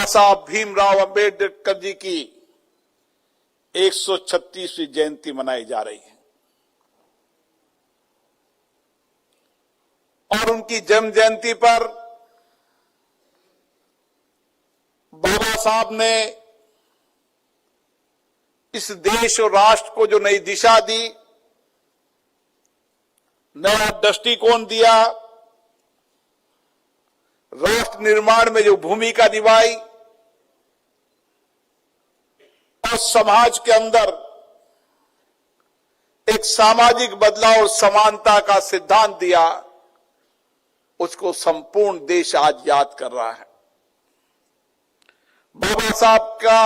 बाबा साहब भीमराव अंबेडकर जी की 136वीं जयंती मनाई जा रही है और उनकी जन्म जयंती पर बाबा साहब ने इस देश और राष्ट्र को जो नई दिशा दी, नया दृष्टिकोण दिया, राष्ट्र निर्माण में जो भूमिका निभाई और समाज के अंदर एक सामाजिक बदलाव और समानता का सिद्धांत दिया, उसको संपूर्ण देश आज याद कर रहा है। बाबा साहब का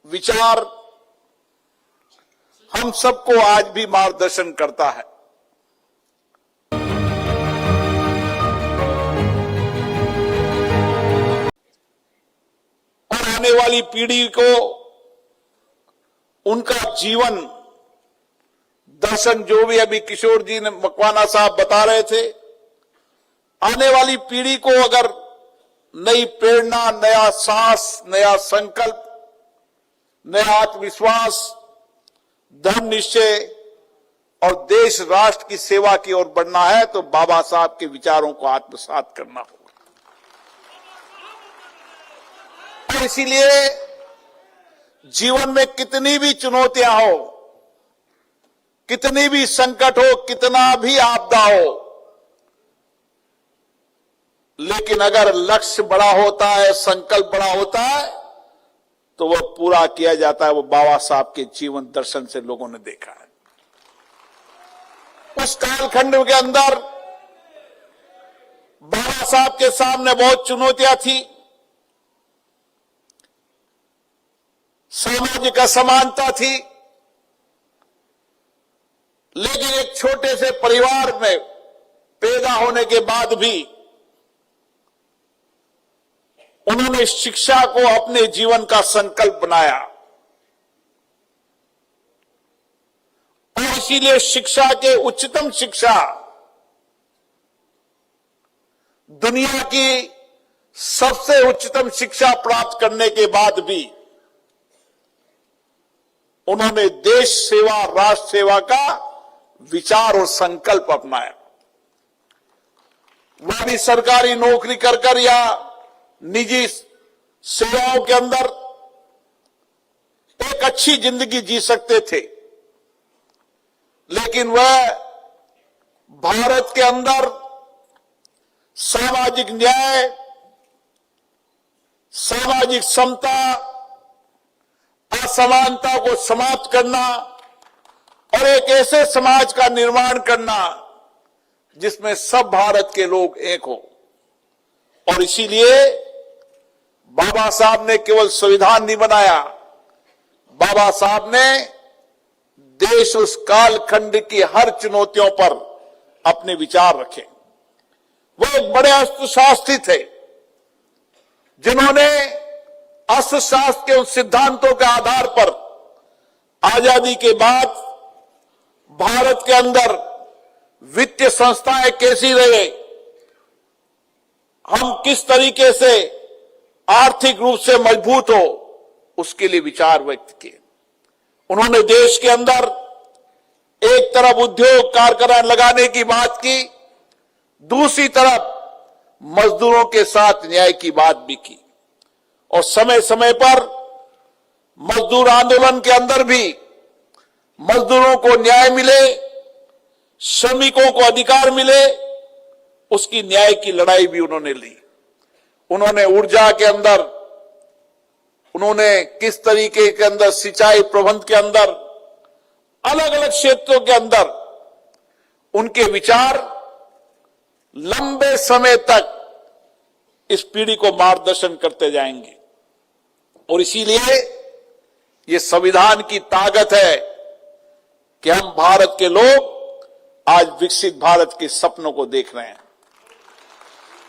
विचार हम सबको आज भी मार्गदर्शन करता है। और आने वाली पीढ़ी को उनका जीवन दर्शन, जो भी अभी किशोर जी ने मकवाना साहब बता रहे थे, आने वाली पीढ़ी को अगर नई प्रेरणा, नया साहस, नया संकल्प, नया आत्मविश्वास, दृढ़ निश्चय और देश राष्ट्र की सेवा की ओर बढ़ना है तो बाबा साहब के विचारों को आत्मसात करना होगा। और इसीलिए जीवन में कितनी भी चुनौतियां हो, कितनी भी संकट हो, कितना भी आपदा हो, लेकिन अगर लक्ष्य बड़ा होता है, संकल्प बड़ा होता है तो वह पूरा किया जाता है। वो बाबा साहब के जीवन दर्शन से लोगों ने देखा है। उस कालखंड के अंदर बाबा साहब के सामने बहुत चुनौतियां थी। सामाजिक असमानता थी, लेकिन एक छोटे से परिवार में पैदा होने के बाद भी उन्होंने शिक्षा को अपने जीवन का संकल्प बनाया और इसीलिए शिक्षा के उच्चतम शिक्षा, दुनिया की सबसे उच्चतम शिक्षा प्राप्त करने के बाद भी उन्होंने देश सेवा, राष्ट्र सेवा का विचार और संकल्प अपनाया। वह भी सरकारी नौकरी कर या निजी सेवाओं के अंदर एक अच्छी जिंदगी जी सकते थे, लेकिन वह भारत के अंदर सामाजिक न्याय, सामाजिक समता, असमानता को समाप्त करना और एक ऐसे समाज का निर्माण करना जिसमें सब भारत के लोग एक हो। और इसीलिए बाबा साहब ने केवल संविधान नहीं बनाया, बाबा साहब ने देश उस कालखंड की हर चुनौतियों पर अपने विचार रखे। वो एक बड़े अर्थशास्त्री थे जिन्होंने अर्थशास्त्र के उन सिद्धांतों के आधार पर आजादी के बाद भारत के अंदर वित्तीय संस्थाएं कैसी रहे, हम किस तरीके से आर्थिक रूप से मजबूत हो, उसके लिए विचार व्यक्त किए। उन्होंने देश के अंदर एक तरफ उद्योग कारखाना लगाने की बात की, दूसरी तरफ मजदूरों के साथ न्याय की बात भी की और समय समय पर मजदूर आंदोलन के अंदर भी मजदूरों को न्याय मिले, श्रमिकों को अधिकार मिले, उसकी न्याय की लड़ाई भी उन्होंने ली। उन्होंने ऊर्जा के अंदर, उन्होंने किस तरीके के अंदर सिंचाई प्रबंध के अंदर, अलग अलग क्षेत्रों के अंदर उनके विचार लंबे समय तक इस पीढ़ी को मार्गदर्शन करते जाएंगे। और इसीलिए ये संविधान की ताकत है कि हम भारत के लोग आज विकसित भारत के सपनों को देख रहे हैं।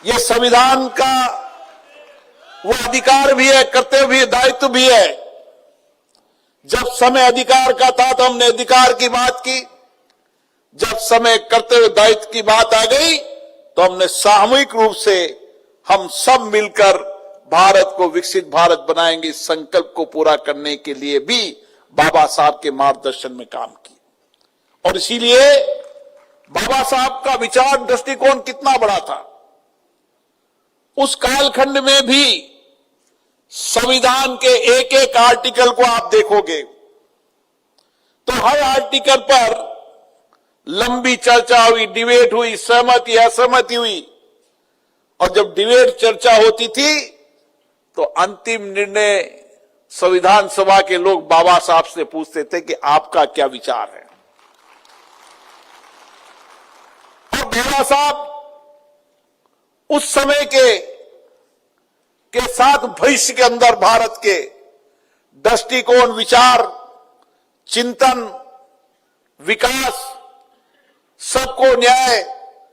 ये संविधान का वो अधिकार भी है, कर्तव्य भी है, दायित्व भी है। जब समय अधिकार का था तो हमने अधिकार की बात की, जब समय कर्तव्य दायित्व की बात आ गई तो हमने सामूहिक रूप से हम सब मिलकर भारत को विकसित भारत बनाएंगे, इस संकल्प को पूरा करने के लिए भी बाबा साहब के मार्गदर्शन में काम किया। और इसीलिए बाबा साहब का विचार दृष्टिकोण कितना बड़ा था। उस कालखंड में भी संविधान के एक एक आर्टिकल को आप देखोगे तो हर आर्टिकल पर लंबी चर्चा हुई, डिबेट हुई, सहमति असहमति हुई। और जब डिबेट चर्चा होती थी तो अंतिम निर्णय संविधान सभा के लोग बाबा साहब से पूछते थे कि आपका क्या विचार है। और बाबा साहब उस समय के साथ भविष्य के अंदर भारत के दृष्टिकोण, विचार, चिंतन, विकास, सबको न्याय,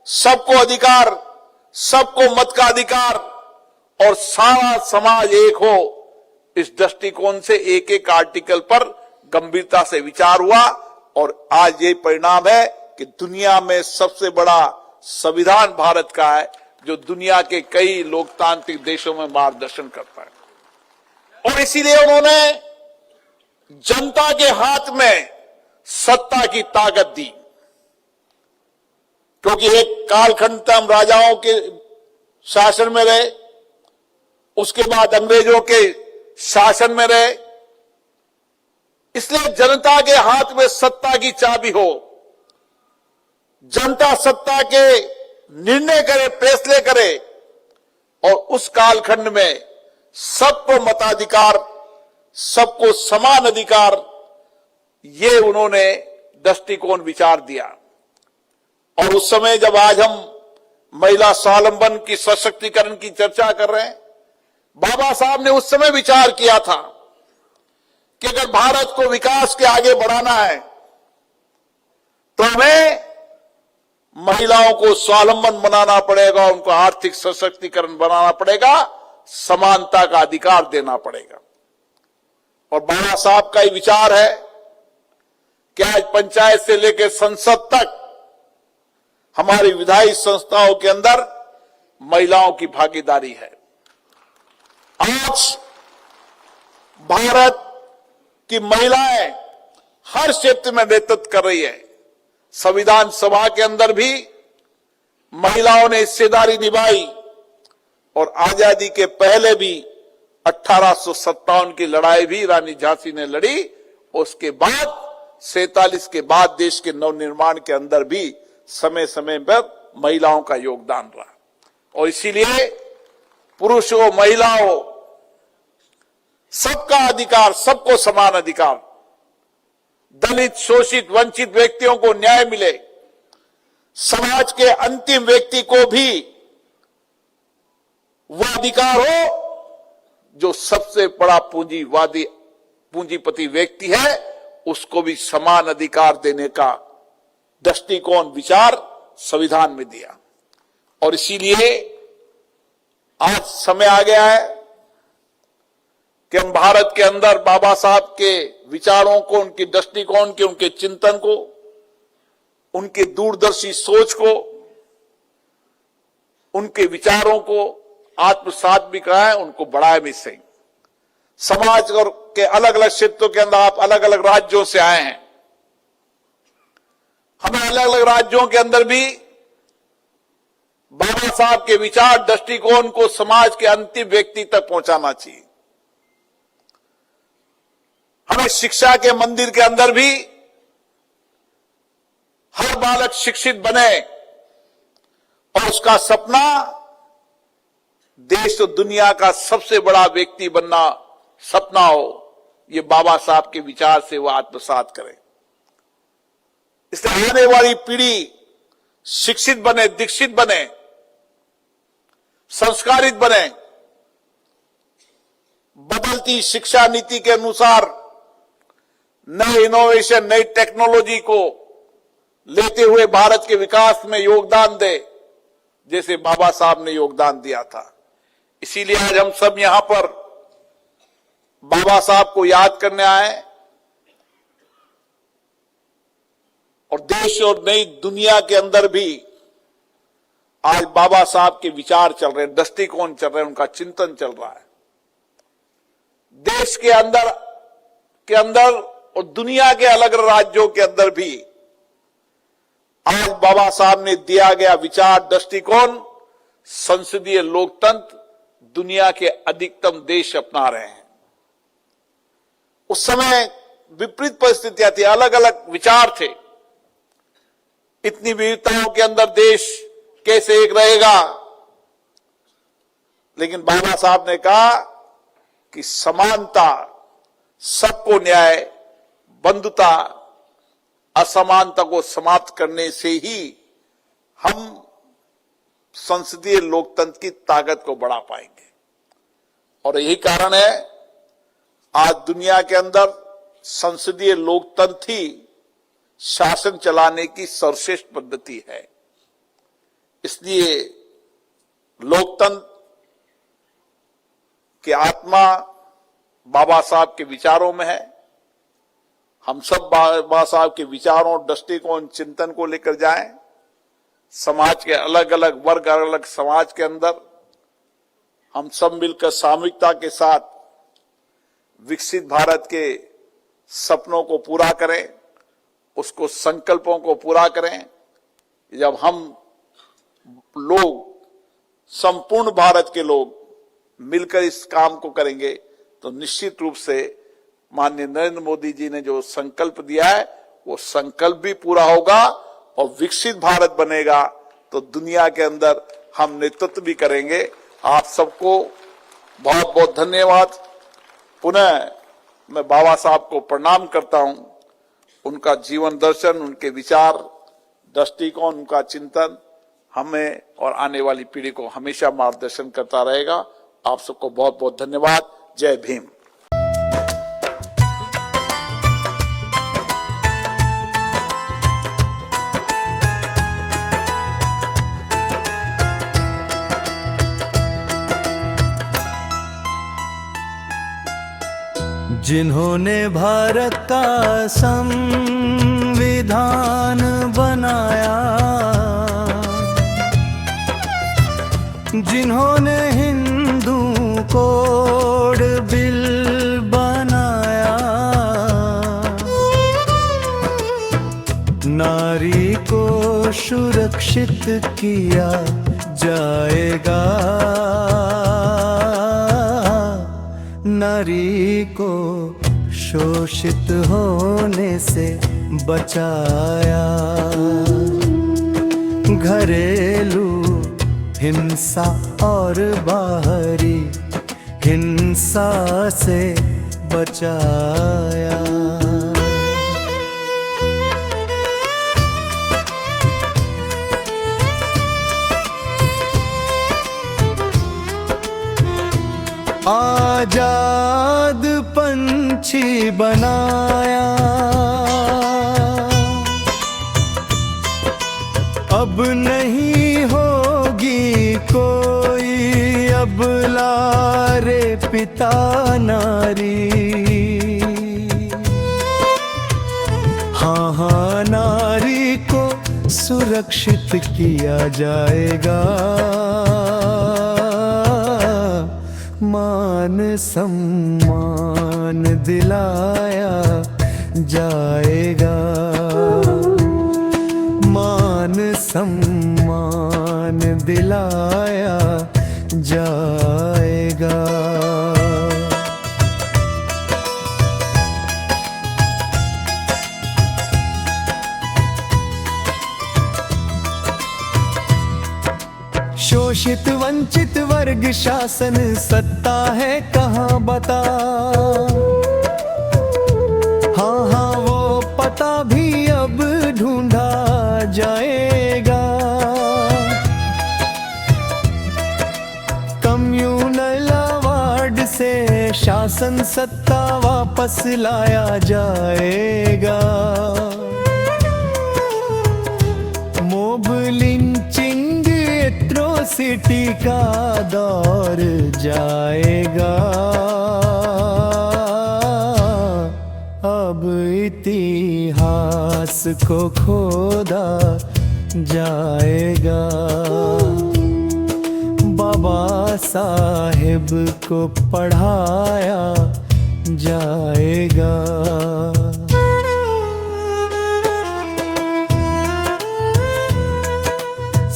सबको अधिकार, सबको मत का अधिकार और सारा समाज एक हो, इस दृष्टिकोण से एक एक आर्टिकल पर गंभीरता से विचार हुआ। और आज ये परिणाम है कि दुनिया में सबसे बड़ा संविधान भारत का है, जो दुनिया के कई लोकतांत्रिक देशों में मार्गदर्शन करता है। और इसीलिए उन्होंने जनता के हाथ में सत्ता की ताकत दी, क्योंकि एक कालखंड तक हम राजाओं के शासन में रहे, उसके बाद अंग्रेजों के शासन में रहे। इसलिए जनता के हाथ में सत्ता की चाबी हो, जनता सत्ता के निर्णय करे, फैसले करे। और उस कालखंड में सबको मताधिकार, सबको समान अधिकार, ये उन्होंने दृष्टिकोण विचार दिया। और उस समय जब आज हम महिला स्वावलंबन की, सशक्तिकरण की चर्चा कर रहे हैं, बाबा साहब ने उस समय विचार किया था कि अगर भारत को विकास के आगे बढ़ाना है तो हमें महिलाओं को स्वावलंबन बनाना पड़ेगा, उनको आर्थिक सशक्तिकरण बनाना पड़ेगा, समानता का अधिकार देना पड़ेगा। और बाबा साहब का ही विचार है कि आज पंचायत से लेकर संसद तक हमारी विधायी संस्थाओं के अंदर महिलाओं की भागीदारी है। आज भारत की महिलाएं हर क्षेत्र में नेतृत्व कर रही है। संविधान सभा के अंदर भी महिलाओं ने हिस्सेदारी निभाई और आजादी के पहले भी 1857 की लड़ाई भी रानी झांसी ने लड़ी। उसके बाद 47 के बाद देश के नवनिर्माण के अंदर भी समय समय पर महिलाओं का योगदान रहा। और इसीलिए पुरुष हो, महिला हो, सबका अधिकार, सबको समान अधिकार, दलित, शोषित, वंचित व्यक्तियों को न्याय मिले, समाज के अंतिम व्यक्ति को भी वह अधिकार हो जो सबसे बड़ा पूंजीपति व्यक्ति है, उसको भी समान अधिकार देने का दृष्टिकोण, विचार संविधान में दिया। और इसीलिए आज समय आ गया है कि हम भारत के अंदर बाबा साहब के विचारों को, उनके दृष्टिकोण के, उनके चिंतन को, उनके दूरदर्शी सोच को, उनके विचारों को आत्मसात भी कराएं, उनको बढ़ाए भी सही। समाज और के अलग अलग क्षेत्रों के अंदर आप अलग अलग राज्यों से आए हैं, हमें अलग अलग राज्यों के अंदर भी बाबा साहब के विचार, दृष्टिकोण को समाज के अंतिम व्यक्ति तक पहुंचाना चाहिए। हमें शिक्षा के मंदिर के अंदर भी हर बालक शिक्षित बने और उसका सपना देश और दुनिया का सबसे बड़ा व्यक्ति बनना सपना हो, ये बाबा साहब के विचार से वो आत्मसात करें। इसलिए आने वाली पीढ़ी शिक्षित बने, दीक्षित बने, संस्कारित बने। बदलती शिक्षा नीति के अनुसार नए इनोवेशन, नई टेक्नोलॉजी को लेते हुए भारत के विकास में योगदान दे, जैसे बाबा साहब ने योगदान दिया था। इसीलिए आज हम सब यहां पर बाबा साहब को याद करने आए और देश और नई दुनिया के अंदर भी आज बाबा साहब के विचार चल रहे हैं, दृष्टिकोण चल रहे हैं, उनका चिंतन चल रहा है। देश के अंदर और दुनिया के अलग राज्यों के अंदर भी आज बाबा साहब ने दिया गया विचार दृष्टिकोण, संसदीय लोकतंत्र दुनिया के अधिकतम देश अपना रहे हैं। उस समय विपरीत परिस्थितियां थी, अलग अलग विचार थे। इतनी विविधताओं के अंदर देश कैसे एक रहेगा? लेकिन बाबा साहब ने कहा कि समानता, सबको न्याय, बंधुता, असमानता को समाप्त करने से ही हम संसदीय लोकतंत्र की ताकत को बढ़ा पाएंगे। और यही कारण है आज दुनिया के अंदर संसदीय लोकतंत्र ही शासन चलाने की सर्वश्रेष्ठ पद्धति है। इसलिए लोकतंत्र की आत्मा बाबा साहब के विचारों में है। हम सब बाबा साहब के विचारों, दृष्टिकोण, चिंतन को लेकर जाएं। समाज के अलग अलग वर्ग, अलग अलग समाज के अंदर हम सब मिलकर सामूहिकता के साथ विकसित भारत के सपनों को पूरा करें, उसको संकल्पों को पूरा करें। जब हम लोग, संपूर्ण भारत के लोग मिलकर इस काम को करेंगे तो निश्चित रूप से माननीय नरेंद्र मोदी जी ने जो संकल्प दिया है वो संकल्प भी पूरा होगा और विकसित भारत बनेगा तो दुनिया के अंदर हम नेतृत्व भी करेंगे। आप सबको बहुत बहुत धन्यवाद। पुनः मैं बाबा साहब को प्रणाम करता हूं। उनका जीवन दर्शन, उनके विचार, दृष्टिकोण, उनका चिंतन हमें और आने वाली पीढ़ी को हमेशा मार्गदर्शन करता रहेगा। आप सबको बहुत बहुत धन्यवाद। जय भीम। जिन्होंने भारत का संविधान बनाया, जिन्होंने हिंदू कोड बिल बनाया, नारी को सुरक्षित किया जाएगा, नारी को शोषित होने से बचाया, घरेलू हिंसा और बाहरी हिंसा से बचाया। आजाद पंछी बनाया, अब नहीं होगी कोई अबला रे पिता नारी। हाँ हाँ, नारी को सुरक्षित किया जाएगा, मान सम्मान दिलाया जाएगा, मान सम्मान दिलाया जाएगा। शोषित वंचित वर्ग शासन सत्ता है कहाँ बता, हाँ हाँ वो पता भी अब ढूंढा जाएगा। कम्युनल अवार्ड से शासन सत्ता वापस लाया जाएगा, मोब लिंचिंग एट्रोसिटी का दौर जाएगा, अब इतिहास को खोदा जाएगा, बाबा साहेब को पढ़ाया जाएगा।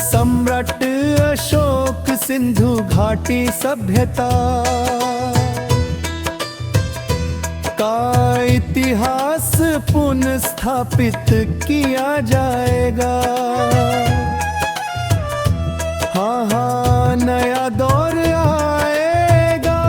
सम्राट अशोक सिंधु घाटी सभ्यता का इतिहास पुनः स्थापित किया जाएगा। हाँ हाँ नया दौर आएगा।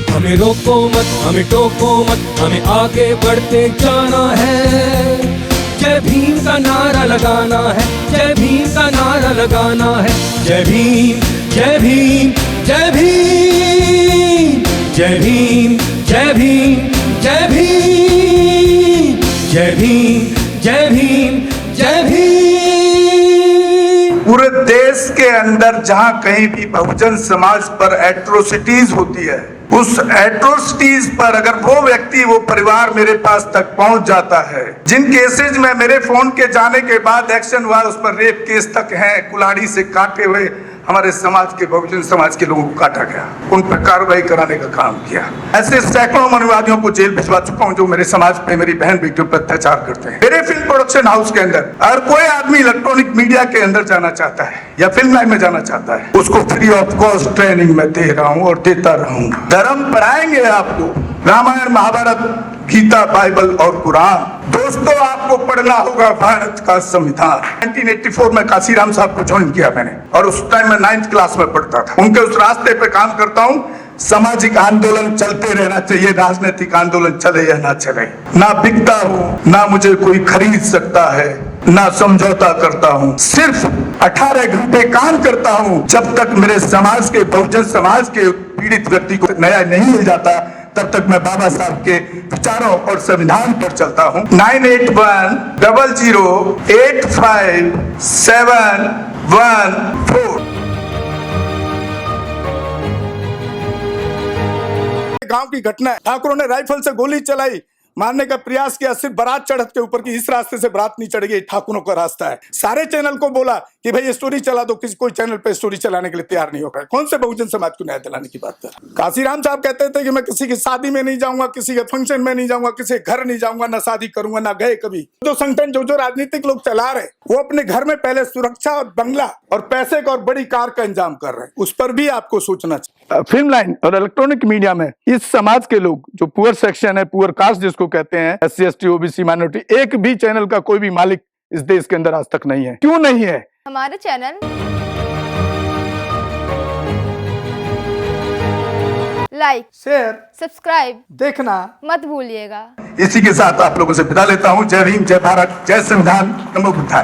हमें रोको मत, हमें टोको मत, हमें आगे बढ़ते जाना है। जय भीम का नारा लगाना है, जय भीम का नारा लगाना है। जय भीम जय भीम जय भीम जय भीम जय भीम जय भीम जय भीम जय भीम जय भीम। पूरे देश के अंदर जहां कहीं भी बहुजन समाज पर एट्रोसिटीज होती है, उस एट्रोसिटीज पर अगर वो व्यक्ति, वो परिवार मेरे पास तक पहुंच जाता है, जिन केसेज में मेरे फोन के जाने के बाद एक्शन हुआ, उस पर रेप केस तक है, कुल्हाड़ी से काटे हुए हमारे समाज के, बहुजन समाज के लोगों को काटा गया, उन पर कार्रवाई कराने का काम किया। ऐसे सैकड़ों मनुवादियों को जेल भिजवा चुका हूं जो मेरे समाज पे, मेरी बहन बेटियों पर अत्याचार करते हैं। मेरे फिल्म प्रोडक्शन हाउस के अंदर अगर कोई आदमी इलेक्ट्रॉनिक मीडिया के अंदर जाना चाहता है या फिल्म लाइन में जाना चाहता है, उसको फ्री ऑफ कॉस्ट ट्रेनिंग में दे रहा हूं और देता रहूंगा। धर्म पढ़ाएंगे आपको, रामायण, महाभारत, गीता, बाइबल और कुरान। दोस्तों, आपको पढ़ना होगा भारत का संविधान। 1984 में काशीराम साहब को ज्वाइन किया मैंने, और उस टाइम मैं 9th क्लास में पढ़ता था। उनके उस रास्ते पे काम करता हूँ। सामाजिक आंदोलन चलते रहना चाहिए, राजनीतिक आंदोलन चले या ना चले। ना बिकता हूँ, ना मुझे कोई खरीद सकता है, ना समझौता करता हूँ। सिर्फ 18 घंटे काम करता हूँ। जब तक मेरे समाज के, बहुजन समाज के पीड़ित व्यक्ति को न्याय नहीं मिल जाता, तब तक मैं बाबा साहब के विचारों और संविधान पर चलता हूँ। 9810085714। गांव की घटना है, ठाकुरों ने राइफल से गोली चलाई, मारने का प्रयास किया, सिर्फ बारात चढ़त के ऊपर की, इस रास्ते से बारात नहीं चढ़ गई, ठाकुरों का रास्ता है। सारे चैनल को बोला कि भाई स्टोरी चला दो, किसी कोई चैनल पे स्टोरी चलाने के लिए तैयार नहीं होगा। कौन से बहुजन समाज को न्याय दिलाने की बात कर? काशीराम साहब कहते थे कि मैं किसी की शादी में नहीं जाऊंगा, किसी के फंक्शन में नहीं जाऊंगा, किसी के घर नहीं जाऊंगा, ना शादी करूंगा, ना गए कभी। जो संगठन, जो राजनीतिक लोग चला रहे, वो अपने घर में पहले सुरक्षा और बंगला और पैसे का और बड़ी कार का इंतजाम कर रहे हैं। उस पर भी आपको सोचना चाहिए। फिल्म लाइन और इलेक्ट्रॉनिक मीडिया में इस समाज के लोग, जो पुअर सेक्शन है, पुअर कास्ट जिसको कहते हैं, SC ST OBC माइनॉरिटी, एक भी चैनल का कोई भी मालिक इस देश के अंदर आज तक नहीं है। क्यों नहीं है? हमारे चैनल लाइक, शेयर, सब्सक्राइब देखना मत भूलिएगा। इसी के साथ आप लोगों से विदा लेता हूँ। जय भीम, जय भारत, जय संविधान, नमो बुद्धाय।